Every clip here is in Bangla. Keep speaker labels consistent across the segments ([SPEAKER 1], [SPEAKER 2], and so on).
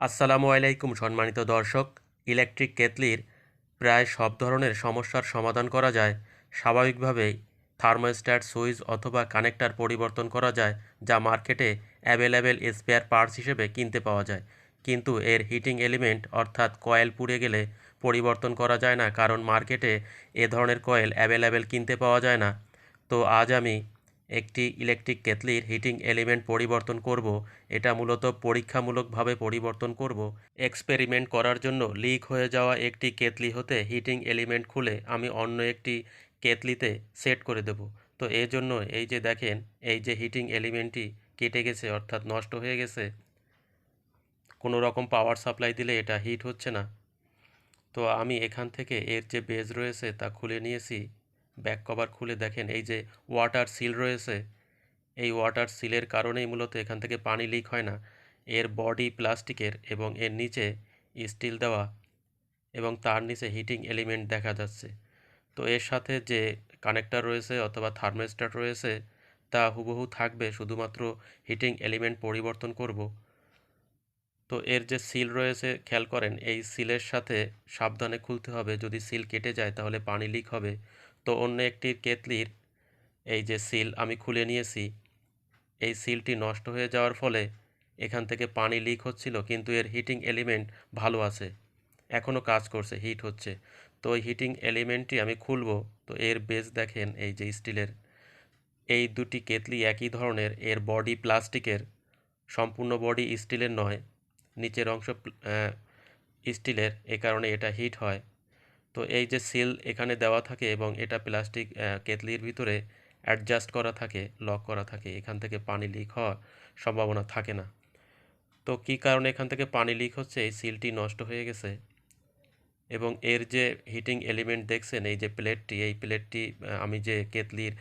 [SPEAKER 1] আসসালামু আলাইকুম সম্মানিত দর্শক। ইলেকট্রিক কেটলির প্রায় সব ধরনের সমস্যার সমাধান করা যায় স্বাভাবিকভাবেই। থার্মোস্ট্যাট সুইচ অথবা কানেক্টর পরিবর্তন করা যায়, যা মার্কেটে অ্যাভেলেবেল স্পেয়ার পার্টস হিসেবে কিনতে পাওয়া যায়। কিন্তু এর হিটিং এলিমেন্ট অর্থাৎ কয়েল পুড়ে গেলে পরিবর্তন করা যায় না, কারণ মার্কেটে এ ধরনের কয়েল অ্যাভেলেবেল কিনতে পাওয়া যায় না। তো আজ আমি একটি ইলেকট্রিক কেটলির হিটিং এলিমেন্ট পরিবর্তন করব। এটা মূলত পরীক্ষামূলকভাবে পরিবর্তন করব। এক্সপেরিমেন্ট করার জন্য লিক হয়ে যাওয়া একটি কেটলি হতে হিটিং এলিমেন্ট খুলে আমি অন্য একটি কেটলিতে সেট করে দেব। তো এর জন্য এই যে দেখেন, এই যে হিটিং এলিমেন্টটি কেটে গেছে অর্থাৎ নষ্ট হয়ে গেছে, কোনো রকম পাওয়ার সাপ্লাই দিলে এটা হিট হচ্ছে না। তো আমি এখান থেকে এর যে বেজ রয়েছে তা খুলে নিয়েছি। ব্যাক কভার খুলে দেখেন এই যে ওয়াটার সিল রয়েছে, এই ওয়াটার সিলের কারণেই মূলত এখান থেকে পানি লিক হয় না। এর বডি প্লাস্টিকের এবং এর নিচে স্টিল দেওয়া এবং তার নিচে হিটিং এলিমেন্ট দেখা যাচ্ছে। তো এর সাথে যে কানেক্টর রয়েছে অথবা থার্মোস্ট্যাট রয়েছে তা হুবহু থাকবে, শুধুমাত্র হিটিং এলিমেন্ট পরিবর্তন করব। তো এর যে সিল রয়েছে খেয়াল করেন, এই সিলের সাথে সাবধানে খুলতে হবে, যদি সিল কেটে যায় তাহলে পানি লিক হবে। তো অন্য একটি কেটলির এই যে সিল আমি খুলে নিয়েছি। এই সিলটি নষ্ট হয়ে যাওয়ার ফলে এখান থেকে পানি লিক হচ্ছিল, কিন্তু এর হিটিং এলিমেন্ট ভালো আছে, এখনও কাজ করছে, হিট হচ্ছে। তো ওই হিটিং এলিমেন্টটি আমি খুলব। তো এর বেস দেখেন এই যে স্টিলের। এই দুটি কেতলি একই ধরনের, এর বডি প্লাস্টিকের, সম্পূর্ণ বডি স্টিলের নয়, নিচের অংশ স্টিলের, এ কারণে এটা হিট হয়। তো এই যে সিল এখানে দেওয়া থাকে এবং এটা প্লাস্টিক কেতলির ভিতরে অ্যাডজাস্ট করা থাকে, লক করা থাকে, এখান থেকে পানি লিক হওয়ার সম্ভাবনা থাকে না। তো কী কারণে এখান থেকে পানি লিক হচ্ছে, এই সিলটি নষ্ট হয়ে গেছে। এবং এর যে হিটিং এলিমেন্ট দেখছেন, এই যে প্লেটটি, এই প্লেটটি আমি যে কেতলির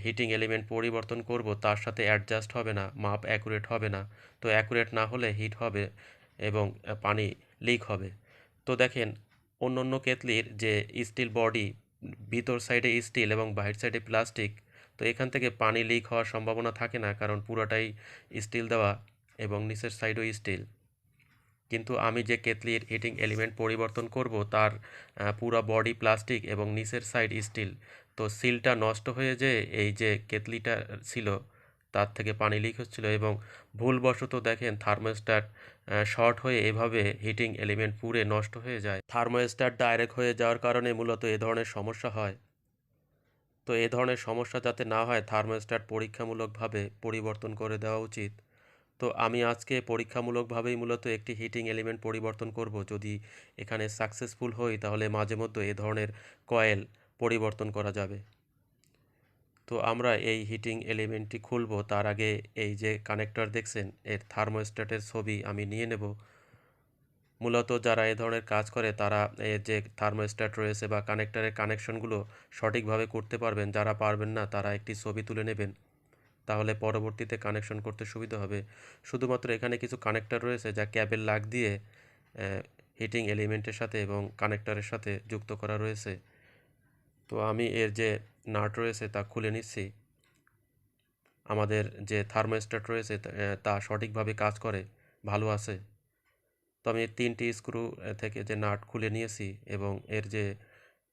[SPEAKER 1] হিটিং এলিমেন্ট পরিবর্তন করব তার সাথে অ্যাডজাস্ট হবে না, মাপ অ্যাকুরেট হবে না। তো অ্যাকুরেট না হলে হিট হবে এবং পানি লিক হবে। তো দেখেন, অন্য অন্য কেতলির যে স্টিল বডি, ভিতর সাইডে স্টিল এবং বাইরের সাইডে প্লাস্টিক, তো এখান থেকে পানি লিক হওয়ার সম্ভাবনা থাকে না, কারণ পুরোটাই স্টিল দেওয়া এবং নিচের সাইডও স্টিল। কিন্তু আমি যে কেতলির হিটিং এলিমেন্ট পরিবর্তন করব তার পুরো বডি প্লাস্টিক এবং নিচের সাইড স্টিল। তো সিলটা নষ্ট হয়ে যেয়ে এই যে কেতলিটা ছিল তার থেকে পানি লিক হচ্ছিল এবং ভুলবশত দেখেন থার্মোস্ট্যাট শর্ট হয়ে এভাবে হিটিং এলিমেন্ট পুড়ে নষ্ট হয়ে যায়। থার্মোস্ট্যাট ডাইরেক্ট হয়ে যাওয়ার কারণে মূলত এ ধরনের সমস্যা হয়। তো এ ধরনের সমস্যা যাতে না হয়, থার্মোস্ট্যাট পরীক্ষামূলকভাবে পরিবর্তন করে দেওয়া উচিত। তো আমি আজকে পরীক্ষামূলকভাবেই মূলত একটি হিটিং এলিমেন্ট পরিবর্তন করব। যদি এখানে সাকসেসফুল হই তাহলে মাঝে মধ্যে এ ধরনের কয়েল পরিবর্তন করা যাবে। তো আমরা এই হিটিং এলিমেন্টটি খুলব, তার আগে এই যে কানেক্টর দেখছেন এর থার্মোস্ট্যাটের ছবি আমি নিয়ে নেব। মূলত যারা এ ধরনের কাজ করে তারা এর যে থার্মোস্ট্যাট রয়েছে বা কানেক্টরের কানেকশনগুলো সঠিকভাবে করতে পারবেন। যারা পারবেন না তারা একটি ছবি তুলে নেবেন, তাহলে পরবর্তীতে কানেকশন করতে সুবিধা হবে। শুধুমাত্র এখানে কিছু কানেক্টর রয়েছে যা ক্যাবেল লাগ দিয়ে হিটিং এলিমেন্টের সাথে এবং কানেক্টরের সাথে যুক্ত করা রয়েছে। তো আমি এর যে নাট রয়েছে তা খুলে নিচ্ছি। আমাদের যে থার্মোস্ট্যাট রয়েছে তা সঠিকভাবে কাজ করে, ভালো আছে। তো আমি 3টি স্ক্রু থেকে যে নাট খুলে নিয়েছি এবং এর যে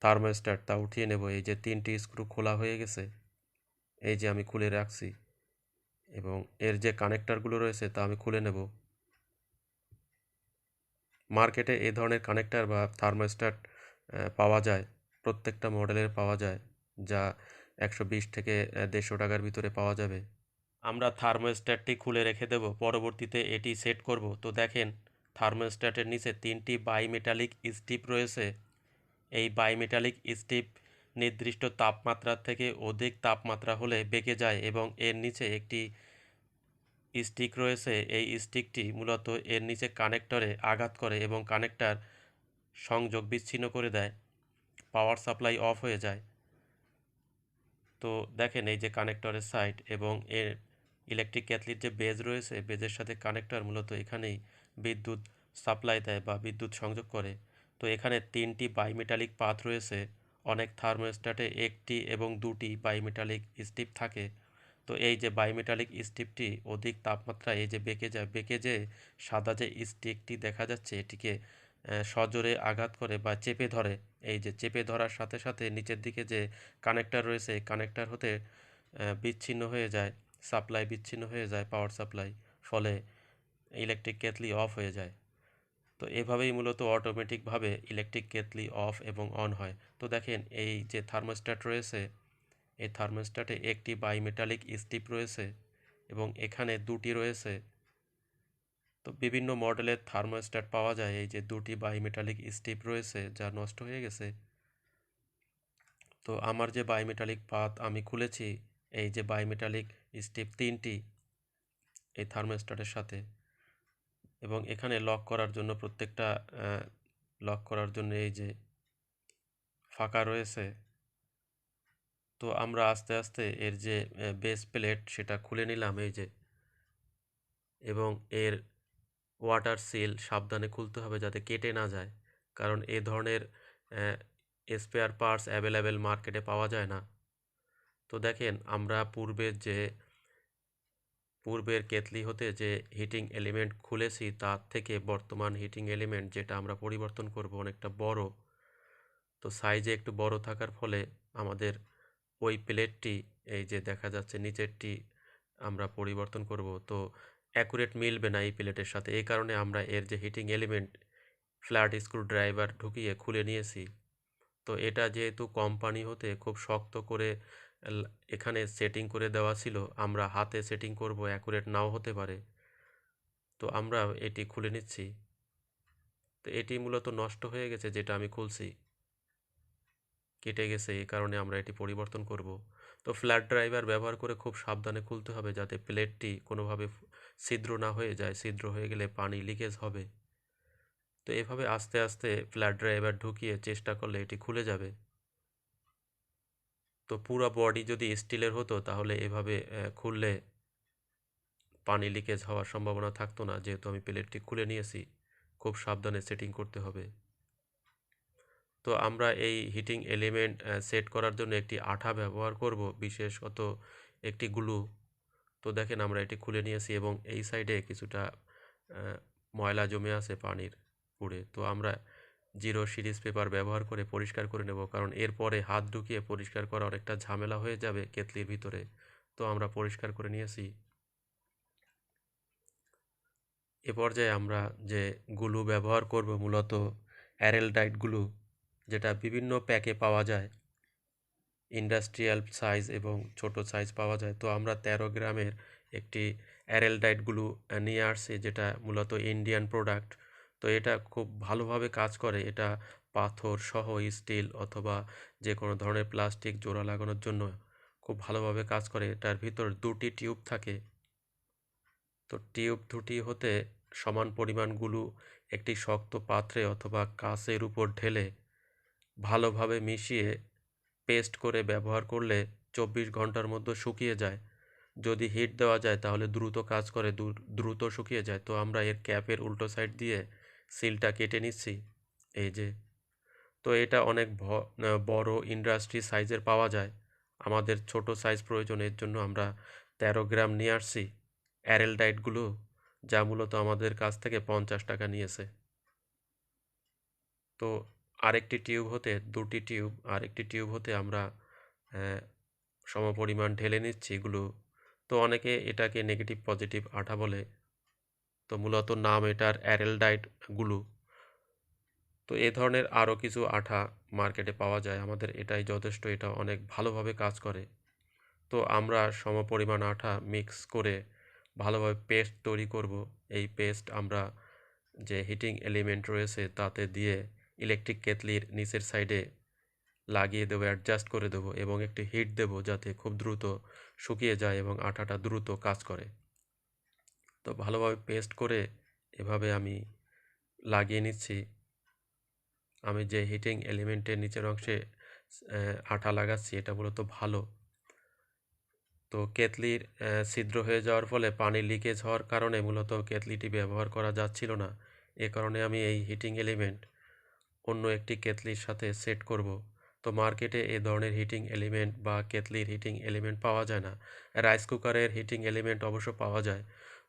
[SPEAKER 1] থার্মোস্ট্যাট তা উঠিয়ে নেব। এই যে 3টি স্ক্রু খোলা হয়ে গেছে, এই যে আমি খুলে রাখছি, এবং এর যে কানেক্টরগুলো রয়েছে তা আমি খুলে নেব। মার্কেটে এই ধরনের কানেক্টর বা থার্মোস্ট্যাট পাওয়া যায়, প্রত্যেকটা মডেলের পাওয়া যায়, যা 120 থেকে 150 টাকার ভিতরে পাওয়া যাবে। আমরা থার্মোস্ট্যাটটি খুলে রেখে দেব, পরবর্তীতে এটি সেট করব। তো দেখেন, থার্মোস্ট্যাটের নিচে 3টি বাইমেটালিক স্টিপ রয়েছে। এই বাইমেটালিক স্টিপ নির্দিষ্ট তাপমাত্রার থেকে অধিক তাপমাত্রা হলে বেঁকে যায় এবং এর নিচে একটি স্টিক রয়েছে। এই স্টিকটি মূলত এর নিচে কানেক্টরে আঘাত করে এবং কানেক্টর সংযোগ বিচ্ছিন্ন করে দেয়, পাওয়ার সাপ্লাই অফ হয়ে যায়। তো দেখেন এই যে কানেক্টরের সাইড এবং এর ইলেকট্রিক ক্যাটলির যে বেজ রয়েছে, বেজের সাথে কানেক্টর মূলত এখানেই বিদ্যুৎ সাপ্লাই দেয় বা বিদ্যুৎ সংযোগ করে। তো এখানে 3টি বাইমেটালিক পাত রয়েছে। অনেক থার্মোস্ট্যাটে 1টি এবং 2টি বাইমেটালিক স্টিপ থাকে। তো এই যে বাইমেটালিক স্টিপটি অধিক তাপমাত্রায় এই যে বেঁকে যে সাদা যে স্টিকটি দেখা যাচ্ছে এটিকে সজোরে আঘাত করে বা চেপে ধরে। এই যে চেপে ধরার সাথে সাথে নিচের দিকে যে কানেক্টর রয়েছে এই কানেক্টর হতে বিচ্ছিন্ন হয়ে যায়, সাপ্লাই বিচ্ছিন্ন হয়ে যায়, পাওয়ার সাপ্লাই, ফলে ইলেকট্রিক কেটলি অফ হয়ে যায়। তো এভাবেই মূলত অটোমেটিকভাবে ইলেকট্রিক কেটলি অফ এবং অন হয়। তো দেখেন এই যে থার্মোস্ট্যাট রয়েছে, এই থার্মোস্ট্যাটে একটি বাইমেটালিক স্টিপ রয়েছে এবং এখানে দুটি রয়েছে। তো বিভিন্ন মডেলের থার্মোস্ট্যাট পাওয়া যায়। এই যে দুটি বাইমেটালিক স্টিপ রয়েছে যা নষ্ট হয়ে গেছে। তো আমার যে বাইমেটালিক পাত আমি খুলেছি, এই যে বাইমেটালিক স্টিপ তিনটি এই থার্মোস্ট্যাটের সাথে, এবং এখানে লক করার জন্য প্রত্যেকটা লক করার জন্য এই যে ফাঁকা রয়েছে। তো আমরা আস্তে আস্তে এর যে বেস প্লেট সেটা খুলে নিলাম এই যে, এবং এর ওয়াটার সিল সাবধানে খুলতে হবে যাতে কেটে না যায়, কারণ এ ধরনের স্পেয়ার পার্টস অ্যাভেলেবেল মার্কেটে পাওয়া যায় না। তো দেখেন আমরা পূর্বের কেতলি হতে যে হিটিং এলিমেন্ট খুলেছি তার থেকে বর্তমান হিটিং এলিমেন্ট যেটা আমরা পরিবর্তন করব অনেকটা বড়। তো সাইজে একটু বড় থাকার ফলে আমাদের ওই প্লেটটি এই যে দেখা যাচ্ছে নিচেরটি আমরা পরিবর্তন করব, তো অ্যাকুরেট মিলবে না এই প্লেটের সাথে। এই কারণে আমরা এর যে heating element flat screwdriver ঢুকিয়ে খুলে নিয়েছি। তো এটা যেহেতু কোম্পানি হতে খুব শক্ত করে এখানে সেটিং করে দেওয়া ছিল, আমরা হাতে সেটিং করব অ্যাকুরেট নাও হতে পারে। তো আমরা এটি খুলে নিচ্ছি। তো এটি মূলত নষ্ট হয়ে গেছে, যেটা আমি খুলছি কেটে গেছে, এই কারণে আমরা এটি পরিবর্তন করব। তো ফ্ল্যাট ড্রাইভার ব্যবহার করে খুব সাবধানে খুলতে হবে যাতে প্লেটটি কোনোভাবে ছিদ্র না হয়ে যায়। ছিদ্র হয়ে গেলে পানি লিকেজ হবে। তো এভাবে আস্তে আস্তে ফ্ল্যাট ড্রাইভার ঢুকিয়ে চেষ্টা করলে এটি খুলে যাবে। তো পুরো বডি যদি স্টিলের হতো তাহলে এভাবে খুললে পানি লিকেজ হওয়ার সম্ভাবনা থাকতো না। যেহেতু আমি প্লেটটি খুলে নিয়েছি, খুব সাবধানে সেটিং করতে হবে। তো আমরা এই হিটিং এলিমেন্ট সেট করার জন্য একটি আঠা ব্যবহার করব, বিশেষত একটি গ্লু। তো দেখেন আমরা এটি খুলে নিয়েছি এবং এই সাইডে কিছুটা ময়লা জমে আছে পানির পুড়ে। তো আমরা 0 সিরিজ পেপার ব্যবহার করে পরিষ্কার করে নেব, কারণ এরপরে হাত ঢুকিয়ে পরিষ্কার করা অনেকটা ঝামেলা হয়ে যাবে কেতলির ভিতরে। তো আমরা পরিষ্কার করে নিয়েছি। এ পর্যায়ে আমরা যে গ্লু ব্যবহার করব মূলত অ্যারেলডাইট গ্লু, যেটা বিভিন্ন প্যাকে পাওয়া যায়। ইন্ডাস্ট্রিয়াল সাইজ এবং ছোট সাইজ পাওয়া যায়। তো আমরা 13 গ্রামের একটি অ্যারেলডাইট গ্লু নিয়ে আসছি, যেটা মূলত ইন্ডিয়ান প্রোডাক্ট। তো এটা খুব ভালোভাবে কাজ করে। এটা পাথর সহ স্টিল অথবা যে কোনো ধরনের প্লাস্টিক জোড়া লাগানোর জন্য খুব ভালোভাবে কাজ করে। এটার ভিতর দুটি টিউব থাকে। তো টিউব দুটি হতে সমান পরিমাণ গ্লু একটি শক্ত পাত্রে অথবা কাঁচের উপর ঢেলে ভালোভাবে মিশিয়ে পেস্ট করে ব্যবহার করলে 24 ঘন্টার মধ্যে শুকিয়ে যায়। যদি হিট দেওয়া যায় তাহলে দ্রুত কাজ করে, দ্রুত শুকিয়ে যায়। তো আমরা এর ক্যাপের উল্টো সাইড দিয়ে সিলটা কেটে নিচ্ছি এই যে। তো এটা অনেক বড় ইন্ডাস্ট্রি সাইজের পাওয়া যায়। আমাদের ছোট সাইজ প্রয়োজন, এর জন্য আমরা 13 গ্রাম নিয়ে আসছি অ্যারেলডাইটগুলো, যা মূলত আমাদের কাছ থেকে 50 টাকা নিয়েছে। তো আরেকটি টিউব হতে দুটি টিউব, আরেকটি টিউব হতে আমরা সমপরিমাণ ঢেলে নিচ্ছি এগুলো। তো অনেকে এটাকে নেগেটিভ পজিটিভ আঠা বলে। তো মূলত নাম এটার অ্যারেলডাইট গ্লু। তো এ ধরনের আরও কিছু আঠা মার্কেটে পাওয়া যায়, আমাদের এটাই যথেষ্ট। এটা অনেক ভালোভাবে কাজ করে। তো আমরা সমপরিমাণ আঠা মিক্স করে ভালোভাবে পেস্ট তৈরি করব। এই পেস্ট আমরা যে হিটিং এলিমেন্ট রয়েছে তাতে দিয়ে ইলেকট্রিক কেতলির নিচের সাইডে লাগিয়ে দেবো, অ্যাডজাস্ট করে দেবো এবং একটি হিট দেব যাতে খুব দ্রুত শুকিয়ে যায় এবং আঠাটা দ্রুত কাজ করে। তো ভালোভাবে পেস্ট করে এভাবে আমি লাগিয়ে নিচ্ছি। আমি যে হিটিং এলিমেন্টের নিচের অংশে আঠা লাগাচ্ছি এটা মূলত ভালো। তো কেতলির ছিদ্র হয়ে যাওয়ার ফলে পানি লিকেজ হওয়ার কারণে মূলত কেতলিটি ব্যবহার করা যাচ্ছিল না। এ কারণে আমি এই হিটিং এলিমেন্ট অন্য একটি কেতলির সাথে সেট করব। তো মার্কেটে এ ধরনের হিটিং এলিমেন্ট বা কেতলির হিটিং এলিমেন্ট পাওয়া যায় না। রাইস কুকারের হিটিং এলিমেন্ট অবশ্য পাওয়া যায়।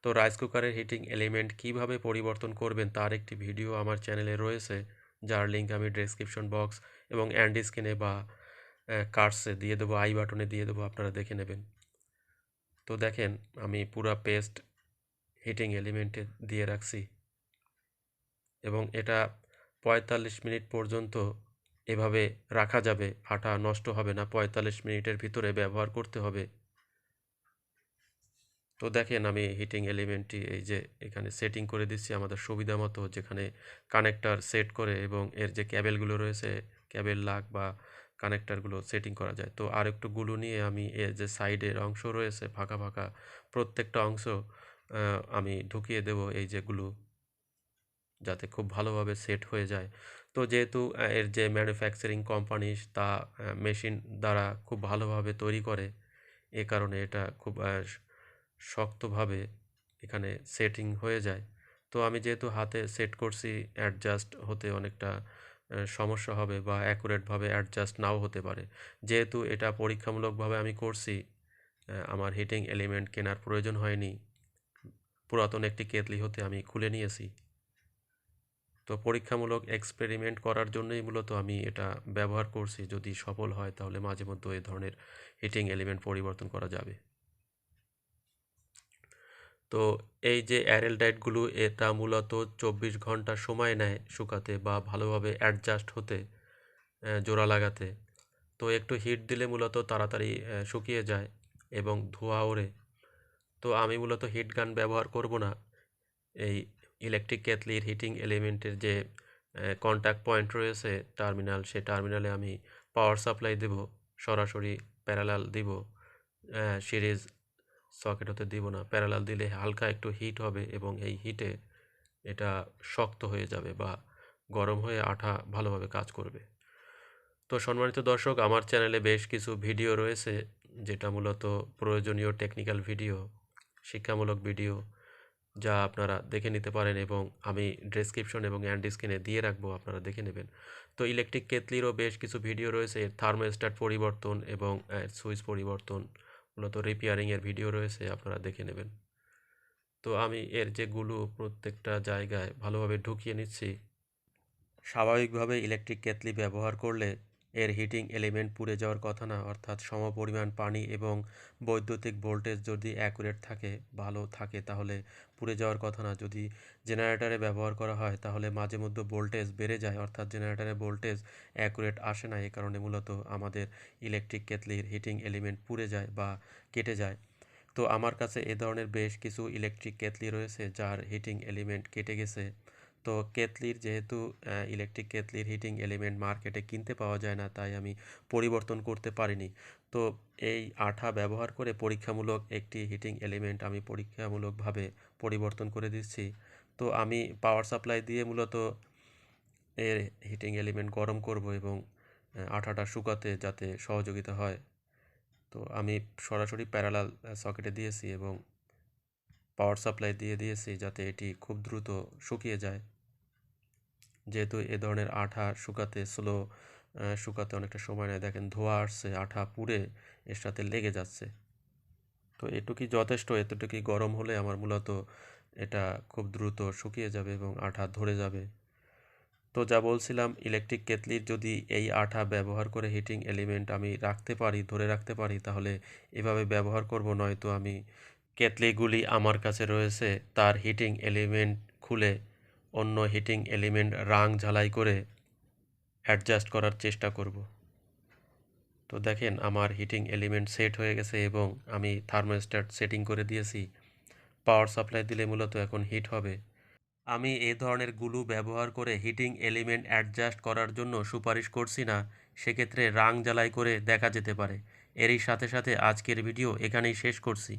[SPEAKER 1] তো রাইস কুকারের হিটিং এলিমেন্ট কিভাবে পরিবর্তন করবেন তার একটি ভিডিও আমার চ্যানেলে রয়েছে, যার লিঙ্ক আমি ডেসক্রিপশন বক্স এবং এন্ড স্ক্রিনে বা কার্ডসে দিয়ে দেবো, আই বাটনে দিয়ে দেবো, আপনারা দেখে নেবেন। তো দেখেন আমি পুরা পেস্ট হিটিং এলিমেন্টে দিয়ে রাখছি এবং এটা 45 মিনিট পর্যন্ত এভাবে রাখা যাবে, আটা নষ্ট হবে না, 45 মিনিটের ভিতরে ব্যবহার করতে হবে। তো দেখেন আমি হিটিং এলিমেন্টটি এই যে এখানে সেটিং করে দিচ্ছি আমাদের সুবিধা মতো, যেখানে কানেক্টার সেট করে এবং এর যে ক্যাবেলগুলো রয়েছে, ক্যাবেল লাগ বা কানেক্টারগুলো সেটিং করা যায়। তো আর একটু গুলো নিয়ে আমি এর যে সাইডের অংশ রয়েছে ফাঁকা ফাঁকা, প্রত্যেকটা অংশ আমি ঢুকিয়ে দেব এই যে গ্লু, যাতে খুব ভালোভাবে সেট হয়ে যায়। তো যেহেতু এর যে ম্যানুফ্যাকচারিং কোম্পানি তা মেশিন দ্বারা খুব ভালোভাবে তৈরি করে, এ কারণে এটা খুব শক্তভাবে এখানে সেটিং হয়ে যায়। তো আমি যেহেতু হাতে সেট করছি, অ্যাডজাস্ট হতে অনেকটা সমস্যা হবে বা অ্যাকুরেটভাবে অ্যাডজাস্ট নাও হতে পারে। যেহেতু এটা পরীক্ষামূলকভাবে আমি করছি, আমার হিটিং এলিমেন্ট কেনার প্রয়োজন হয়নি, পুরাতন একটি কেতলি হতে আমি খুলে নিয়েছি। তো পরীক্ষামূলক এক্সপেরিমেন্ট করার জন্যই মূলত আমি এটা ব্যবহার করছি। যদি সফল হয় তাহলে মাঝে মধ্যে এই ধরনের হিটিং এলিমেন্ট পরিবর্তন করা যাবে। তো এই যে অ্যারেল ডাইটগুলো, এটা মূলত 24 ঘন্টা সময় নেয় শুকাতে বা ভালোভাবে অ্যাডজাস্ট হতে, জোড়া লাগাতে। তো একটু হিট দিলে মূলত তাড়াতাড়ি শুকিয়ে যায় এবং ধোঁয়া ওড়ে। তো আমি মূলত হিট গান ব্যবহার করব না। এই ইলেকট্রিক কেতলির হিটিং এলিমেন্টের যে কন্ট্যাক্ট পয়েন্ট রয়েছে টার্মিনাল, সে টার্মিনালে আমি পাওয়ার সাপ্লাই দেব, সরাসরি প্যারালাল দিব, সিরিজ সকেট হতে দিব না। প্যারালাল দিলে হালকা একটু হিট হবে এবং এই হিটে এটা শক্ত হয়ে যাবে বা গরম হয়ে আঠা ভালোভাবে কাজ করবে। তো সম্মানিত দর্শক, আমার চ্যানেলে বেশ কিছু ভিডিও রয়েছে, যেটা মূলত প্রয়োজনীয় টেকনিক্যাল ভিডিও, শিক্ষামূলক ভিডিও, যা আপনারা দেখে নিতে পারেন এবং আমি ডেসক্রিপশন এবং এন্ড স্ক্রিনে দিয়ে রাখবো, আপনারা দেখে নেবেন। তো ইলেকট্রিক কেতলিরও বেশ কিছু ভিডিও রয়েছে, থার্মোস্ট্যাট পরিবর্তন এবং সুইচ পরিবর্তন, মূলত রিপেয়ারিংয়ের ভিডিও রয়েছে, আপনারা দেখে নেবেন। তো আমি এর যে গুলো প্রত্যেকটা জায়গায় ভালোভাবে ঢুকিয়ে নিচ্ছি। স্বাভাবিকভাবে ইলেকট্রিক কেতলি ব্যবহার করলে এর হিটিং এলিমেন্ট পুড়ে যাওয়ার কথা না, অর্থাৎ সমপরিমাণ পানি এবং বৈদ্যুতিক ভোল্টেজ যদি অ্যাকুরেট থাকে, ভালো থাকে, তাহলে পুড়ে যাওয়ার কথা না। যদি জেনারেটরে ব্যবহার করা হয় তাহলে মাঝে মধ্যে ভোল্টেজ বেড়ে যায়, অর্থাৎ জেনারেটরের ভোল্টেজ অ্যাকুরেট আসে না, এই কারণে মূলত আমাদের ইলেকট্রিক কেতলির হিটিং এলিমেন্ট পুড়ে যায় বা কেটে যায়। তো আমার কাছে এ ধরনের বেশ কিছু ইলেকট্রিক কেতলি রয়েছে যার হিটিং এলিমেন্ট কেটে গেছে। তো কেতলির যেহেতু ইলেকট্রিক কেতলির হিটিং এলিমেন্ট মার্কেটে কিনতে পাওয়া যায় না, তাই আমি পরিবর্তন করতে পারিনি। তো এই আঠা ব্যবহার করে পরীক্ষামূলক একটি হিটিং এলিমেন্ট আমি পরীক্ষামূলকভাবে পরিবর্তন করে দিচ্ছি। তো আমি পাওয়ার সাপ্লাই দিয়ে মূলত এর হিটিং এলিমেন্ট গরম করব এবং আঠাটা শুকাতে যাতে সহযোগিতা হয়। তো আমি সরাসরি প্যারালাল সকেটে দিয়েছি এবং পাওয়ার সাপ্লাই দিয়ে দিয়েছি যাতে এটি খুব দ্রুত শুকিয়ে যায়। যেহেতু এ ধরনের আঠা শুকাতে স্লো, শুকাতে অনেকটা সময় নেয়, দেখেন ধোঁয়া আসছে, আঠা পুড়ে এর সাথে লেগে যাচ্ছে। তো এটুকুই যথেষ্ট, এতটুকুই গরম হলে আমার মূলত এটা খুব দ্রুত শুকিয়ে যাবে এবং আঠা ধরে যাবে। তো যা বলছিলাম, ইলেকট্রিক কেতলির যদি এই আঠা ব্যবহার করে হিটিং এলিমেন্ট আমি রাখতে পারি, ধরে রাখতে পারি, তাহলে এভাবে ব্যবহার করব, নয়তো আমি কেতলিগুলি আমার কাছে রয়েছে তার হিটিং এলিমেন্ট খুলে অন্য হিটিং এলিমেন্ট রাং ঝালাই করে অ্যাডজাস্ট করার চেষ্টা করব। তো দেখেন আমার হিটিং এলিমেন্ট সেট হয়ে গেছে এবং আমি থার্মোস্ট্যাট সেটিং করে দিয়েছি। পাওয়ার সাপ্লাই দিলে মূলত এখন হিট হবে। আমি এ ধরনের গ্লু ব্যবহার করে হিটিং এলিমেন্ট অ্যাডজাস্ট করার জন্য সুপারিশ করছি না, সেক্ষেত্রে রাং জ্বালাই করে দেখা যেতে পারে। এরই সাথে সাথে আজকের ভিডিও এখানেই শেষ করছি।